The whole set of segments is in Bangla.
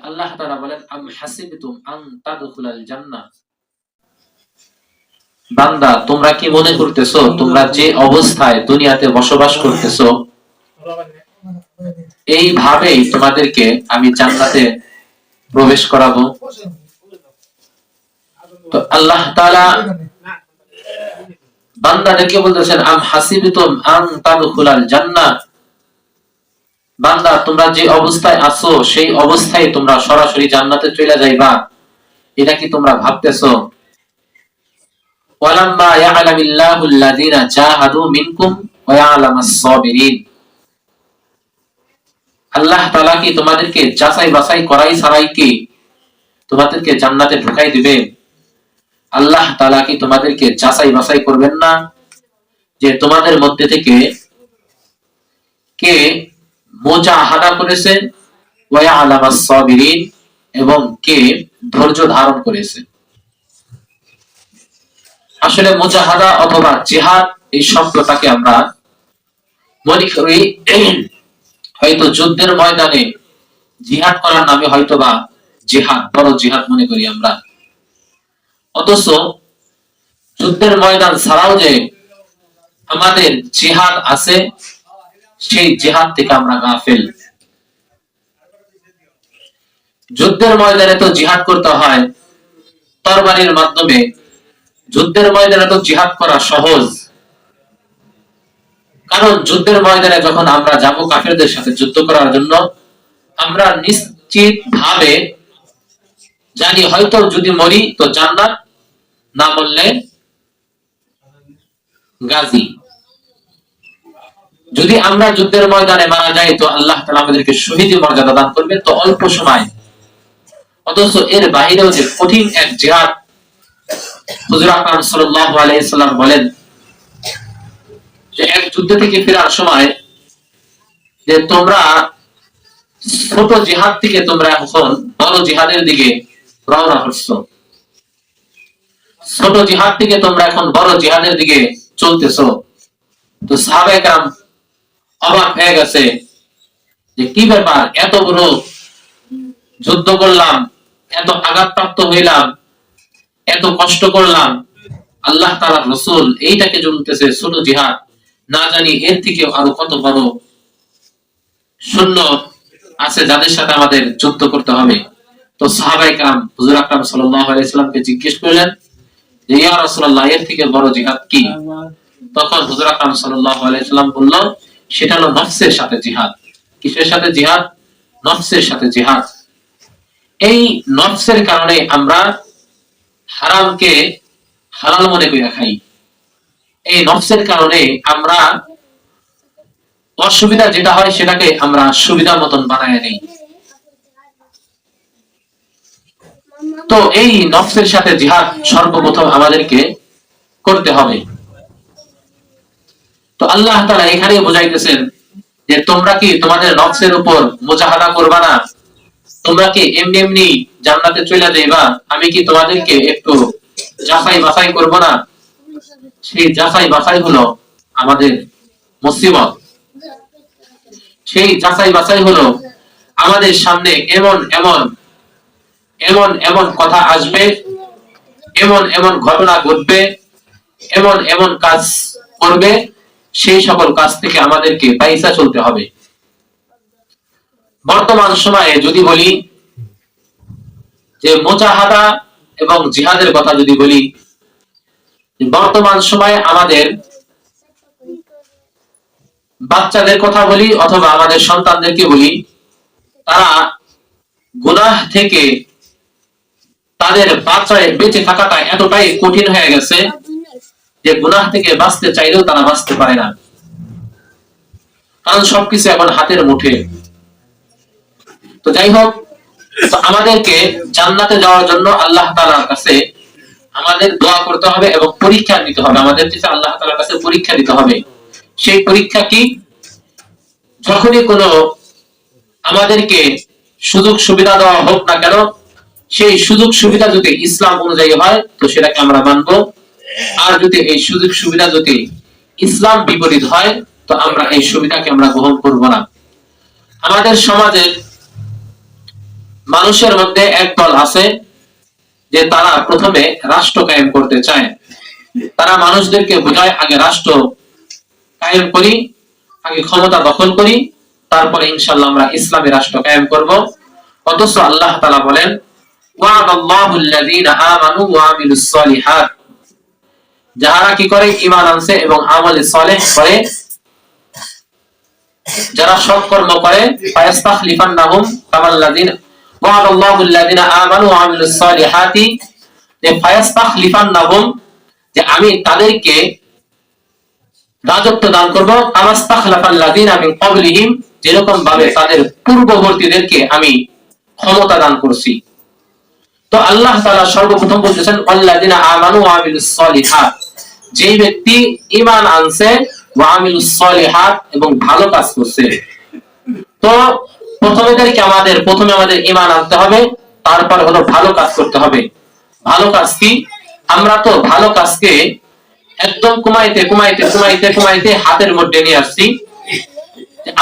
আল্লাহ তাআলা বলেন আম হাসিবতুম আন তাদখুলাল জান্নাহ, বান্দা তোমরা কি মনে করতেছো তোমরা যে অবস্থায় দুনিয়াতে বসবাস করতেছো এইভাবেই তোমাদেরকে আমি জান্নাতে প্রবেশ করাবো? তো আল্লাহ তাআলা বান্দাদেরকে বলতেছেন আম হাসিবতুম আন তাদখুলাল জান্নাহ, বান্দা তোমরা যে অবস্থায় আছো সেই অবস্থায় তোমরা সরাসরি জান্নাতে চলে যাইবা, এটা কি তোমরা ভাবতেছো? ওয়ালাম্মা ইয়ালামিল্লাহুল্লাযীনা জাহাদু মিনকুম ওয়া ইয়ালামাস সাবিরিন, আল্লাহ তাআলা কি তোমাদেরকে যাচাই বাছাই করাই ছাড়াই কি তোমাদেরকে জান্নাতে ঢুকাই দিবে? আল্লাহ তাআলা কি তোমাদেরকে যাচাই বাছাই করবেন না যে তোমাদের মধ্যে থেকে কে মুজাহাদা করেছে ওয়া ইয়ালামাস সাবিরিন, এবং কে ধৈর্য ধারণ করেছে? আসলে মুজাহাদা অথবা জিহাদ এই শব্দটাকে আমরা মনে করি হয়তো যুদ্ধের ময়দানে জিহাদ করার নামে হয়তোবা জিহাদ, বড় জিহাদ মনে করি আমরা। অথচ যুদ্ধের ময়দান ছাড়াও যে আমাদের জিহাদ আছে, সেই জিহাদ থেকে আমরা গাফেল। যুদ্ধের ময়দানে তো জিহাদ করতে হয় তরবারির মাধ্যমে, যুদ্ধের ময়দানে তো জিহাদ করা সহজ, কারণ যুদ্ধের ময়দানে যখন আমরা যাব কাফেরদের সাথে যুদ্ধ করার জন্য, আমরা নিশ্চিত ভাবে জানি হয়তো যদি মরি তো জান্নাত, না মরলে গাজী। যদি আমরা যুদ্ধের ময়দানে মারা যাই তো আল্লাহ তাআলা আমাদেরকে শহীদের মর্যাদা দান করবেন, তো অল্প সময়। অথচ এর বাহিরেও যে কঠিন এক জিহাদ, হুজুর আকরাম সাল্লাল্লাহু আলাইহি সাল্লাম বলেন যে এক যুদ্ধ থেকে ফেরার সময় যে তোমরা ছোট জিহাদ থেকে তোমরা এখন বড় জিহাদের দিকে রওনা হচ্ছ, ছোট জিহাদ থেকে তোমরা এখন বড় জিহাদের দিকে চলতেছো। তো সাহাবায়ে কেরাম অবাক হয়ে গেছে যে কি ব্যাপার, এত বড় যুদ্ধ করলাম, এত আঘাতপ্রাপ্ত হইলাম, এত কষ্ট করলাম, আল্লাহ তাআলার রাসূল এইটাকে বলতেছে ছোট জিহাদ, না জানি এর থেকে আরো কত বড় সৈন্য আছে যাদের সাথে আমাদের যুদ্ধ করতে হবে। তো সাহাবায়ে কেরাম হুজুর আকরাম সাল্লাল্লাহু আলাইহি সাল্লামকে জিজ্ঞেস করলেন যে ইয়া রাসূলুল্লাহ, এর থেকে বড় জিহাদ কি? তখন হুজুর আকরাম সাল্লাল্লাহু আলাইহি সাল্লাম বলল সেটা হলো নফসের সাথে জিহাদ। কিসের সাথে জিহাদ? নফসের সাথে জিহাদ। এই নফসের কারণে আমরা হারামকে হালাল মনে করে খাই, এই নফসের কারণে আমরা অসুবিধা যেটা হয় সেটাকে আমরা সুবিধা মতন বানায় নেই। তো এই নফসের সাথে জিহাদ সর্বপ্রথম আমাদেরকে করতে হবে। তো আল্লাহ তাআলা এখানে বোঝাইতেছেন যে তোমরা কি তোমাদের নফসের উপর মুজাহাদা করবা না? তোমরা কি এমনি এমনি জান্নাতে চলে যাইবা? আমি কি তোমাদেরকে একটু যাচাই বাছাই করব না? সেই যাচাই বাছাই হলো আমাদের মুসিবত। সেই যাচাই বাছাই হলো আমাদের সামনে এমন এমন এমন এমন কথা আসবে, এমন এমন ঘটনা ঘটবে, এমন এমন কাজ করবে, সেই সকল কাজ থেকে আমাদেরকে বাইসা চলতে হবে। বর্তমান সময়ে যদি বলি যে মুজাহাদা এবং জিহাদের কথা যদি বলি, বর্তমান সময়ে আমাদের বাচ্চাদের কথা বলি অথবা আমাদের সন্তানদেরকে বলি, তারা গুনাহ থেকে তাদের বাঁচায় বেঁচে থাকাটা এতটাই কঠিন হয়ে গেছে যে গুনাহ থেকে বাঁচতে চাইলেও তারা বাঁচতে পারে না, কারণ সবকিছু এখন হাতের মুঠে। তো যাই হোক, তো আমাদেরকে জান্নাতে যাওয়ার জন্য আল্লাহ তাআলার কাছে আমাদের দোয়া করতে হবে এবং পরীক্ষা নিতে হবে, আমাদের কাছে আল্লাহ তাআলার কাছে পরীক্ষা দিতে হবে। সেই পরীক্ষা কি? যখনই কোনো আমাদেরকে সুযোগ সুবিধা দেওয়া হোক না কেন, সেই সুযোগ সুবিধা যদি ইসলাম অনুযায়ী হয় তো সেটাকে আমরা মানব, আর যদি এই সুযোগ সুবিধা যদি ইসলাম বিপরীত হয় তো আমরা এই সুবিধাকে আমরা গ্রহণ করব না। আমাদের সমাজের মানুষের মধ্যে একদল আছে যে তারা প্রথমে রাষ্ট্র কায়েম করতে চায়। তারা মানুষদেরকে বোঝায় আগে রাষ্ট্র কায়েম করি, আগে ক্ষমতা দখল করি, তারপরে ইনশাআল্লাহ আমরা ইসলামী রাষ্ট্র কায়েম করব। অথচ আল্লাহ তাআলা বলেন ওয়া'দাল্লাহুল্লাযীনা আমানু ওয়া আমিলুস সালিহাত, যারা কি করে ঈমান আনছে এবং আমল সালেহ করে, যারা সৎকর্ম করে, ফায়াস্তাখলিফান্নাহুম কামাল্লাযীনা ওয়া'দাল্লাহুল্লাযীনা আমানু ওয়া আমিলুস সালিহাতি, যে ফায়াস্তাখলিফান্নাহুম, যে আমি তাদেরকে রাজত্ব দান করব, কামাস্তাখলাফাল্লাযীনা মিন ক্বাবলিহিম, যেরকম ভাবে তাদের পূর্ববর্তীদেরকে আমি ক্ষমতা দান করছি। তো আল্লাহ তাআলা সর্বপ্রথম বলতেছেন আল্লাযীনা আমানু ওয়া আমিলুস সালিহাত, যেই ব্যক্তি ঈমান আনছে ওয়া আমিলুস সালিহাত এবং ভালো কাজ করছে। তো প্রথমে আমাদের ঈমান আনতে হবে, তারপর হলো ভালো কাজ করতে হবে। ভালো কাজ কি? আমরা তো ভালো কাজকে একদম কমাইতে হাতের মধ্যে নিয়ে আসছি।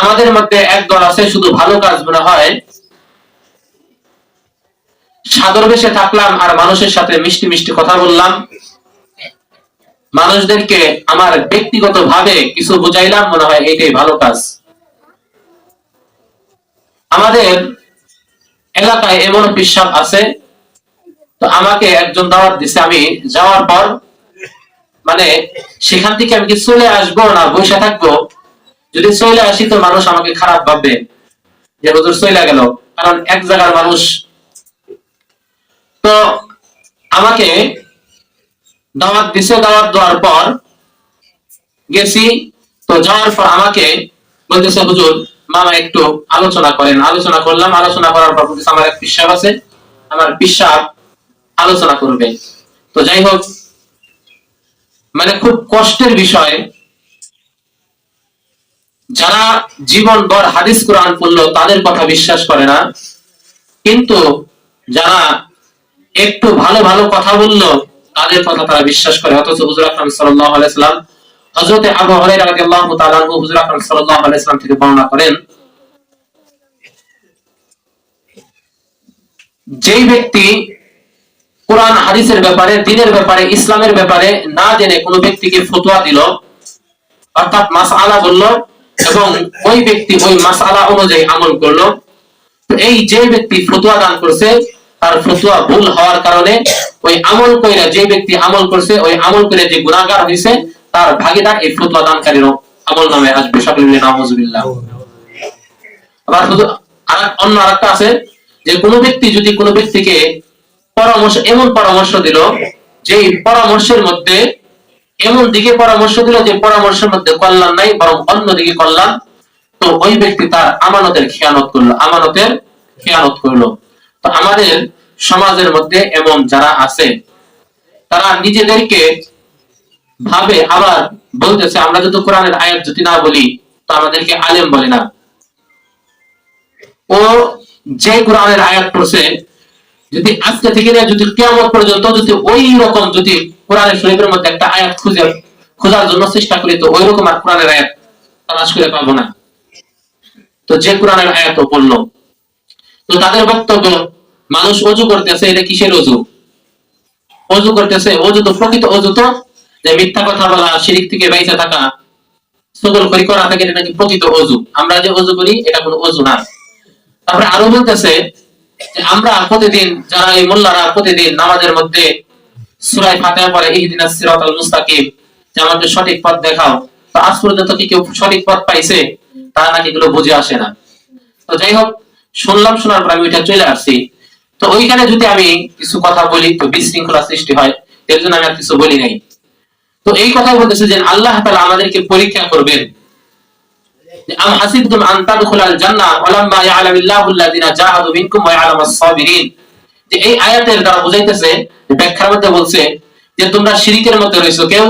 আমাদের মধ্যে একদল আছে শুধু ভালো কাজ মনে হয় সাদর বেশে থাকলাম আর মানুষের সাথে মিষ্টি মিষ্টি কথা বললাম, মানুষদেরকে আমার ব্যক্তিগত ভাবে কিছু বুঝাইলাম, মনে হয় এটাই ভালো কাজ। আমাদের এলাকায় এমন বিশ্বাস আছে, তো আমাকে একজন দাওয়াত দিছে, আমি যাওয়ার পর মানে সেখান থেকে আমি কি চলে আসবো না বসে থাকবো? যদি চলে আসি তো মানুষ আমাকে খারাপ ভাববে যে হুজুর চলে গেল, কারণ এক জায়গার মানুষ। তো আমাকে দাওয়াত দিছে, দাওয়াত দেওয়ার পর গেছি। তো যাওয়ার পর আমাকে বলতেছে হুজুর মামা একটু আলোচনা করেন। আলোচনা করলাম, আলোচনা করার পর বলতেছে আমার এক পিসাব আছে, আমার পিসাব আলোচনা করবে। তো যাই হোক, মানে খুব কষ্টের বিষয়, যারা জীবন ভর হাদিস কোরআন পড়লো তাদের কথা বিশ্বাস করে না, কিন্তু যারা একটু ভালো ভালো কথা বললো তাদের কথা তারা বিশ্বাস করে। অথচ হুজুর আকরাম সাল্লাল্লাহু আলাইহি সাল্লাম, হযরত আবু হুরায়রা রাদিয়াল্লাহু তাআলা আনহু হুজুর আকরাম সাল্লাল্লাহু আলাইহি সাল্লাম থেকে বর্ণনা করেন, যেই ব্যক্তি কোরআন হাদিসের ব্যাপারে, দ্বীনের ব্যাপারে, ইসলামের ব্যাপারে না জেনে কোনো ব্যক্তিকে ফতোয়া দিল, অর্থাৎ মাসআলা বলল, এবং ওই ব্যক্তি ওই মাসআলা অনুযায়ী আমল করলো, তো এই যে ব্যক্তি ফতোয়া দান করছে তার ফতোয়া ভুল হওয়ার কারণে ওই আমল কইরা যে ব্যক্তি আমল করছে, ওই আমল করে যে গুনাহগার হইছে তার ভাগীদার এই ফতোয়া দানকারীর আমল নামে আসবে। সকলে মিলে নাউযুবিল্লাহ। আবার শুধু অন্য আরেকটা আছে যে কোনো ব্যক্তি যদি কোনো ব্যক্তিকে এমন পরামর্শ দিল, যে পরামর্শের মধ্যে এমন দিকে পরামর্শ দিল যে পরামর্শের মধ্যে কল্যাণ নাই বরং অন্য দিকে কল্যাণ, তো ওই ব্যক্তি তার আমানতের খেয়ানত করলো। তো আমাদের সমাজের মধ্যে এমন যারা আছে, তারা নিজেদেরকে ভাবে, আবার বলতেছে আমরা যদি কোরআনের আয়াত যদি না বলি তো আমাদেরকে আলেম বলে না। ও যে কোরআনের আয়াত পড়ছে, যদি আজকে থেকে যদি কিয়ামত পর্যন্ত যদি ওই রকম যদি কোরআনের শরীফের মধ্যে একটা আয়াত খোঁজার জন্য চেষ্টা করি, তো ওই রকম আর কোরআনের আয়াত তালাশ করে পাবো না। তো যে কোরআনের আয়াত পড়লো, তো তাদের বক্তব্য মানুষ ওযু করতেছে, এটা কিসের ওযু? ওযু করতেছে, ওযু তো প্রকৃত ওযু তো যে মিথ্যা কথা বলা, শিরক থেকে বাইচা থাকা, সগলখড়ি করা থাকে, এটা নাকি প্রকৃত ওযু। আমরা যে ওযু করি এটা কোনো ওযু না। তারপরে আরো বলতেছে যে আমরা প্রতিদিন, যারা এই মোল্লারা প্রতিদিন নামাজের মধ্যে সূরা ফাতিহা পড়ে ইহদিনাস সিরাতাল মুস্তাকিম, যে আমাদের সঠিক পথ দেখাও, তো আজ পর্যন্ত কি কেউ সঠিক পথ পাইছে? তারা নাকি এগুলো বুঝে আসে না। তো যাই হোক, শোনার পর আমি ওইটা চলে আসছি। তো ওইখানে যদি আমি কিছু কথা বলি তো বিশৃঙ্খলা সৃষ্টি হয়, এর জন্য আমি আর কিছু বলি নাই। তো এই কথাই বলতেছে যে আল্লাহ তাআলা আমাদেরকে পরীক্ষা করবেন। আম হাসিবতুম আন তাদখুলাল জান্নাহ ওয়ালাম্মা ইয়ালামিল্লাহু আল্লাযিনা জাহাদু মিনকুম ওয়া ইয়ালামাস সাবিরিন, যে এই আয়াতের দ্বারা বুঝাইতেছে, ব্যাখ্যার মধ্যে বলছে যে তোমরা শিরকের মধ্যে রইছো, কেউ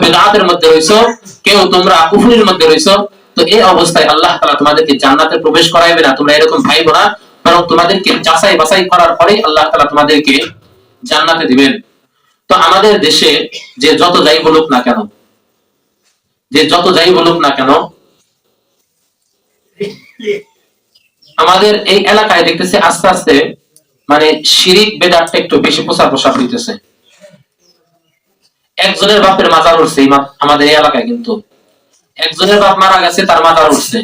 বিদআতের মধ্যে রইছো, কেউ তোমরা কুফরের মধ্যে রইছো। তো এই অবস্থায় আল্লাহ তাআলা তোমাদেরকে জান্নাতে প্রবেশ করাইবে না, তোমরা এরকম ভাইবো না, বরং তোমাদেরকে যাচাই বাছাই করার পরেই আল্লাহ তাআলা তোমাদেরকে জান্নাতে দিবেন। তো আমাদের দেশে যে যত যাই বলুক না কেন, আমাদের এই এলাকায় দেখতেছি আস্তে আস্তে মানে শিরিক বেদাতটা একটু বেশি প্রচার প্রসার হইতেছে। একজনের বাপের মাজার উঠছে আমাদের এই এলাকায়, কিন্তু একজনের বাপ মারা গেছে, তার মাজার উঠছে।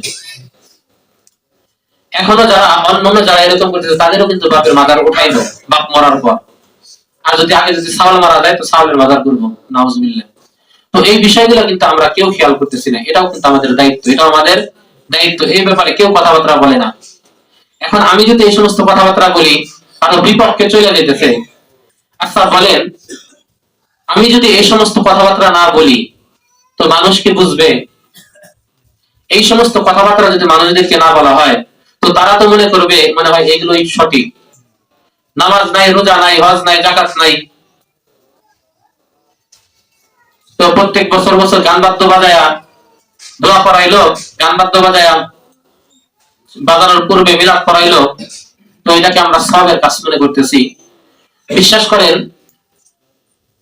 এখনো যারা অন্য যারা এরকম করতেছে তাদেরও কিন্তু বাপের মাজার উঠাইব বাপ মরার পর। আর যদি আগে যদি ছাগল মারা যায় তো ছাগলের মাজার করবো, নাউজুবিল্লাহ। তো এই বিষয়গুলো কিন্তু আমরা কেউ খেয়াল করতেছি না। এটাও কিন্তু আমাদের দায়িত্ব, এটাও আমাদের দায়িত্ব। এই ব্যাপারে কেউ কথাবার্তা বলে না। এখন আমি যদি এই সমস্ত কথাবার্তা বলি আরো বিপক্ষে চলে যেতেছে। আচ্ছা বলেন, আমি যদি এই সমস্ত কথাবার্তা না বলি তো মানুষ কি বুঝবে? এই সমস্ত কথাবার্তা যদি মানুষদেরকে না বলা হয় তো তারা তো মনে করবে মনে হয় এগুলোই সঠিক। নামাজ নাই, রোজা নাই, হজ নাই, জাকাত নাই, তো প্রত্যেক বছর বছর গান বাদ্য বাজায়া দোয়া করাইলো, গান বাদ্য বাজায়া বাজানোর পূর্বে মিলাদ করাইলো, তো এটাকে আমরা সওয়াবের কাজ মনে করতেছি। বিশ্বাস করেন,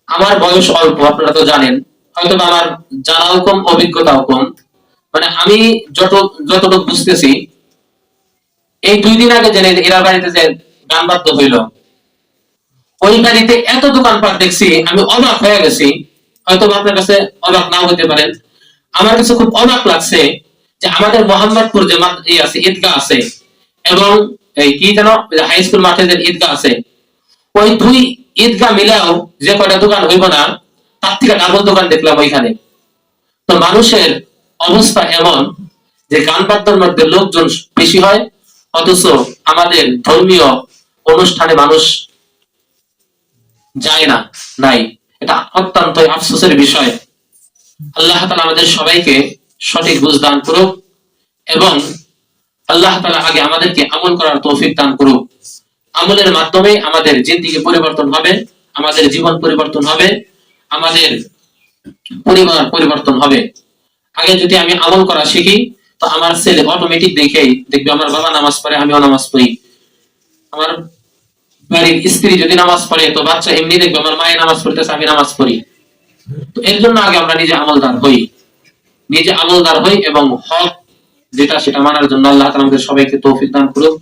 আমার বয়স অল্প, আপনারা তো জানেন, হয়তো আমার জানাও কম, অভিজ্ঞতাও কম। মানে আমি যতটুকু বুঝতেছি, এই 2 দিন আগে জেনে এরা বাড়িতে যে গান বাদ্য হইলো, ওই বাড়িতে এত দোকানপাট দেখছি, আমি অবাক হয়ে গেছি। হয়তো আপনার কাছে অবাক নাও হতে পারেন, আমার কাছে খুব অবাক লাগছে যে আমাদের মোহাম্মদপুর যে আছে ঈদগাহ আছে, এবং এই কি যেন হাই স্কুল মাঠে যে ঈদগাহ আছে, ওই 2 ঈদগাহ মিলাও যে কয়টা দোকান হইব না, তার থেকে ডাবল দোকান দেখলাম ওইখানে। তো মানুষের অবস্থা এমন যে গান বাদ্যের মধ্যে লোকজন বেশি হয়, অথচ আমাদের ধর্মীয় অনুষ্ঠানে মানুষ যায় না, নাই। এটা অত্যন্ত আফসোসের বিষয়। আল্লাহ তাআলা আমাদের সবাইকে সঠিক বুঝ দান করুক, এবং আল্লাহ তাআলা আগে আমাদেরকে আমল করার তৌফিক দান করুক। আমলের মাধ্যমে আমাদের জিন্দেগি পরিবর্তন হবে, আমাদের জীবন পরিবর্তন হবে, আমাদের পরিবার পরিবর্তন হবে। আগে যদি আমি আমল করা শিখি তো আমার ছেলে অটোমেটিক দেখেই দেখবে আমার বাবা নামাজ পড়ে, আমিও নামাজ পড়ি। আমার বাড়ির স্ত্রী যদি নামাজ পড়ে তো বাচ্চা এমনি দেখবে আমার মায়ের নামাজ পড়তেছে, আমি নামাজ পড়ি। তো এর জন্য আগে আমরা নিজে আমলদার হই, নিজে আমলদার হই, এবং হক যেটা সেটা মানার জন্য আল্লাহ তাআলা আমাদের সবাইকে তৌফিক দান করুক।